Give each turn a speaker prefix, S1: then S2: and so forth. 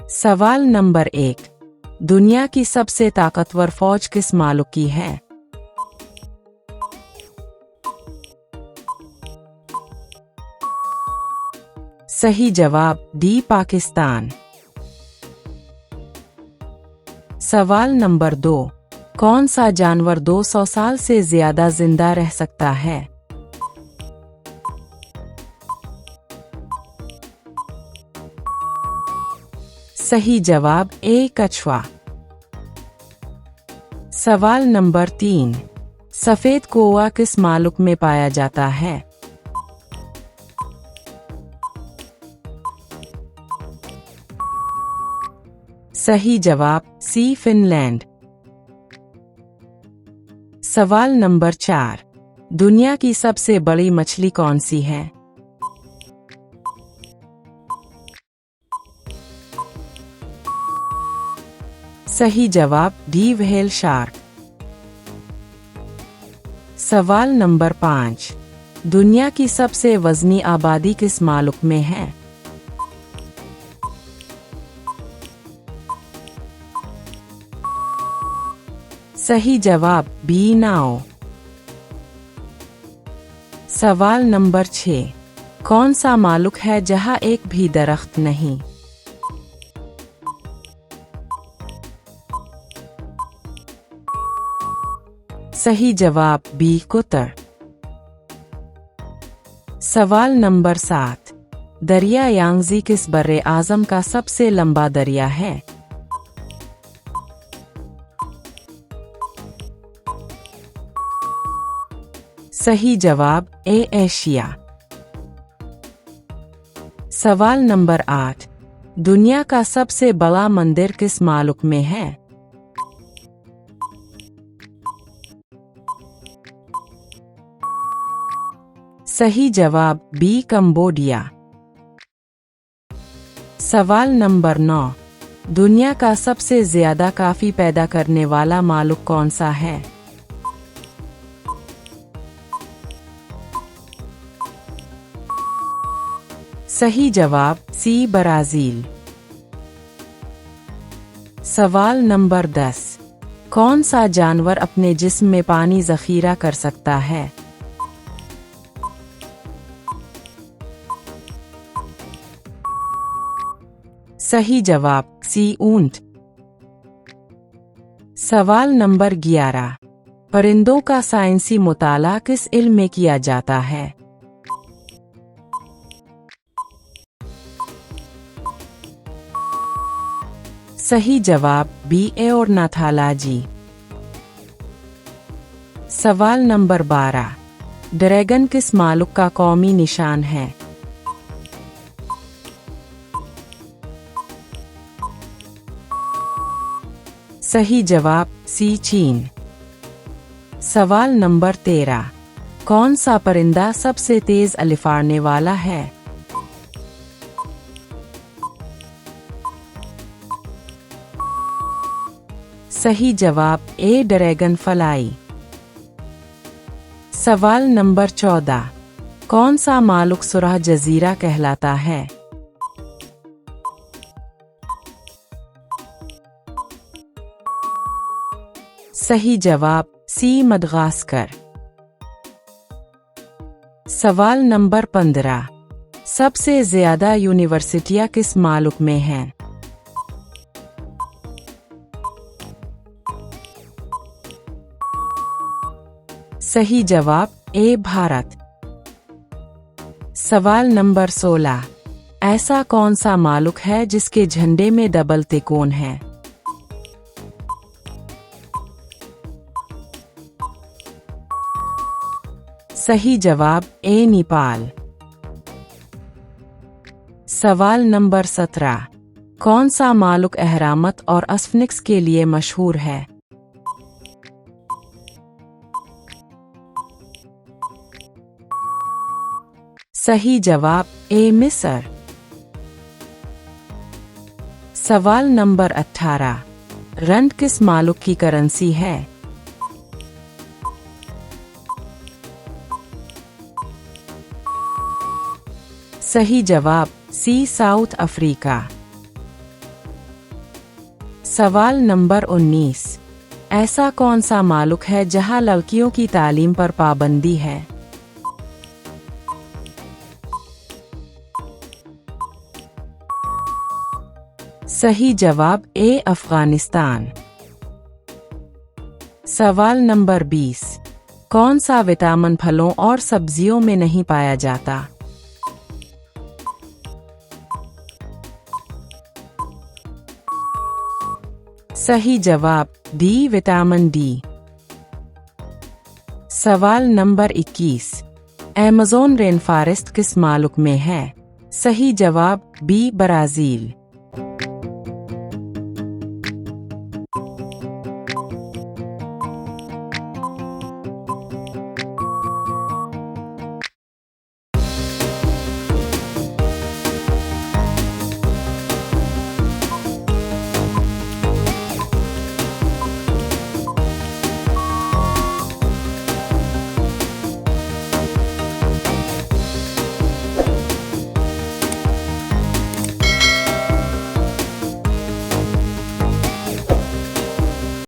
S1: सवाल नंबर 1। दुनिया की सबसे ताकतवर फौज किस मालिक की है? सही जवाब डी पाकिस्तान। सवाल नंबर 2। कौन सा जानवर 200 साल से ज्यादा जिंदा रह सकता है? सही जवाब ए कछुआ। सवाल नंबर 3। सफेद कौवा किस मालिक में पाया जाता है? सही जवाब सी फिनलैंड। सवाल नंबर 4। दुनिया की सबसे बड़ी मछली कौन सी है? सही जवाब डी व्हेल शार्क। सवाल नंबर 5। दुनिया की सबसे वजनी आबादी किस मालिक में है? सही जवाब बी नाओ। सवाल नंबर 6। कौन सा मालिक है जहां एक भी दरख्त नहीं? सही जवाब बी कुतर। सवाल नंबर 7। दरिया यांगजी किस बर्रे आज़म का सबसे लंबा दरिया है? सही जवाब ए एशिया। सवाल नंबर 8। दुनिया का सबसे बड़ा मंदिर किस मालिक में है? सही जवाब बी कंबोडिया। सवाल नंबर 9। दुनिया का सबसे ज्यादा कॉफी पैदा करने वाला मालिक कौन सा है? सही जवाब सी ब्राजील। सवाल नंबर 10। कौन सा जानवर अपने जिस्म में पानी जखीरा कर सकता है? सही जवाब सी ऊंट। सवाल नंबर 11। परिंदों का साइंसी मुताला किस इल्म में किया जाता है? सही जवाब बी ऑर्निथोलॉजी। सवाल नंबर 12। ड्रैगन किस मालिक का कौमी निशान है? सही जवाब सी चीन। सवाल नंबर 13। कौन सा परिंदा सबसे तेज अलिफाड़ने वाला है? सही जवाब ए ड्रैगन फ्लाई। सवाल नंबर 14। कौन सा मालिक सुराह जजीरा कहलाता है? सही जवाब सी मडगास्कर। सवाल नंबर 15। सबसे ज्यादा यूनिवर्सिटियां किस मालिक में हैं? सही जवाब ए भारत। सवाल नंबर 16। ऐसा कौन सा मालिक है जिसके झंडे में डबल तिकोन है? सही जवाब ए नेपाल। सवाल नंबर 17। कौन सा मालिक एहरामत और स्फिंक्स के लिए मशहूर है? सही जवाब ए मिस्र। सवाल नंबर 18। रंड किस मालिक की करेंसी है? सही जवाब सी साउथ अफ्रीका। सवाल नंबर 19। ऐसा कौन सा मुल्क है जहां लड़कियों की तालीम पर पाबंदी है? सही जवाब ए अफगानिस्तान। सवाल नंबर 20। कौन सा विटामिन फलों और सब्जियों में नहीं पाया जाता? सही जवाब डी विटामिन डी। सवाल नंबर 21। अमेज़न रेन फॉरेस्ट किस मुल्क में है? सही जवाब बी ब्राज़ील।